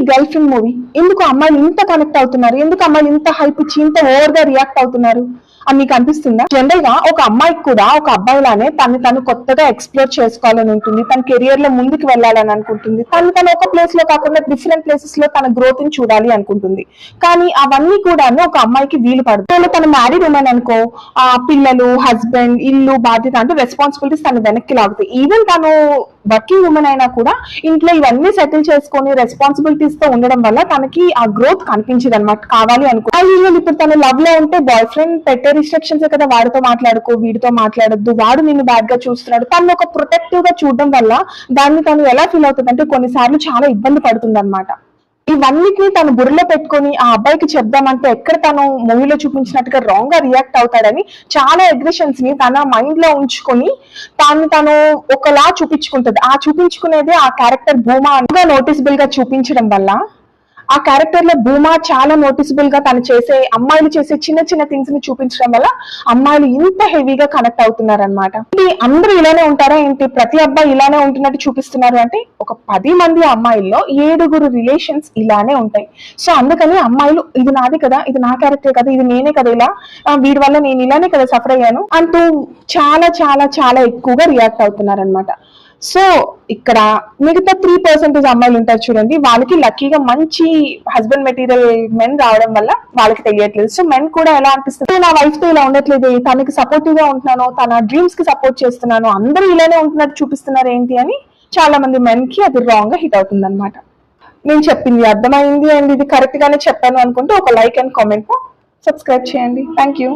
Girl friend movie ఎందుకు అమ్మాయిలు ఇంత కనెక్ట్ అవుతున్నారు, ఎందుకు అమ్మాయిలు ఇంత హైప్ ఇచ్చి ఇంత ఓవర్ గా రియాక్ట్ అవుతున్నారు అని మీకు అనిపిస్తుందా? జనరల్ గా ఒక అమ్మాయికి కూడా ఒక అబ్బాయిలానే తను కొత్తగా ఎక్స్ప్లోర్ చేసుకోవాలని ఉంటుంది, తన కెరియర్ లో ముందుకు వెళ్ళాలని అనుకుంటుంది, తను ఒక ప్లేస్ లో కాకుండా డిఫరెంట్ ప్లేసెస్ లో తన గ్రోత్ ని చూడాలి అనుకుంటుంది. కానీ అవన్నీ కూడా ఒక అమ్మాయికి వీలు పడుతుంది. తను మ్యారీడ్ ఉమెన్ అనుకో, ఆ పిల్లలు, హస్బెండ్, ఇల్లు, బాధ్యత అంటే రెస్పాన్సిబిలిటీస్ తను వెనక్కి లాగుతాయి. ఈవెన్ తను వర్కింగ్ ఉమెన్ అయినా కూడా ఇంట్లో ఇవన్నీ సెటిల్ చేసుకొని రెస్పాన్సిబిలిటీస్ తో ఉండడం వల్ల తనకి ఆ గ్రోత్ కనిపించదు అనమాట. కావాలి అనుకో ఇప్పుడు తను లవ్ లో ఉంటే బాయ్ ఫ్రెండ్ పెట్టే రిస్ట్రిక్షన్స్ కదా, వాడితో మాట్లాడుకో, వీడితో మాట్లాడొద్దు, వాడు నిన్ను బ్యాడ్ గా చూస్తున్నాడు, తను ఒక ప్రొటెక్టివ్ గా చూడడం వల్ల దాన్ని తను ఎలా ఫీల్ అవుతుంది అంటే కొన్నిసార్లు చాలా ఇబ్బంది పడుతుంది అనమాట. ఇవన్నిటిని తను బుర్రలో పెట్టుకొని ఆ అబ్బాయికి చెప్దామంటే ఎక్కడ తను మూవీలో చూపించినట్టుగా రాంగ్ గా రియాక్ట్ అవుతాడని చాలా అగ్రెషన్స్ ని తన మైండ్ లో ఉంచుకొని తను ఒకలా చూపించుకుంటది. ఆ చూపించుకునేది ఆ క్యారెక్టర్ భూమా నోటీసబుల్ గా చూపించడం వల్ల ఆ క్యారెక్టర్ లో భూమా చాలా నోటీసబుల్ గా తను చేసే అమ్మాయిలు చేసే చిన్న చిన్న థింగ్స్ ని చూపించడం వల్ల అమ్మాయిలు ఇంత హెవీగా కనెక్ట్ అవుతున్నారు అనమాట. అందరూ ఇలానే ఉంటారా ఏంటి, ప్రతి అబ్బాయి ఇలానే ఉంటున్నట్టు చూపిస్తున్నారు అంటే ఒక 10 మంది అమ్మాయిల్లో 7 రిలేషన్స్ ఇలానే ఉంటాయి. సో అందుకని అమ్మాయిలు ఇది నాది కదా, ఇది నా క్యారెక్టర్ కదా, ఇది నేనే కదా, ఇలా వీడి వల్ల నేను ఇలానే కదా సఫర్ అయ్యాను అంటూ చాలా చాలా చాలా ఎక్కువగా రియాక్ట్ అవుతున్నారు అనమాట. సో ఇక్కడ మిగతా 3% అమ్మాయిలు ఉంటారు చూడండి, వాళ్ళకి లక్కీగా మంచి హస్బెండ్ మెటీరియల్ మెన్ రావడం వల్ల వాళ్ళకి తెలియట్లేదు. సో మెన్ కూడా ఎలా అనిపిస్తుంది, నా వైఫ్ తో ఇలా ఉండట్లేదు, తనకి సపోర్టివ్ గా ఉంటున్నాను, తన డ్రీమ్స్ కి సపోర్ట్ చేస్తున్నాను, అందరూ ఇలానే ఉంటున్నట్టు చూపిస్తున్నారు ఏంటి అని చాలా మంది మెన్ కి అది రాంగ్ గా హిట్ అవుతుంది అనమాట. నేను చెప్పింది అర్థమైంది అండ్ ఇది కరెక్ట్ గానే చెప్పాను అనుకుంటే ఒక లైక్ అండ్ కామెంట్ సబ్స్క్రైబ్ చేయండి. Thank you.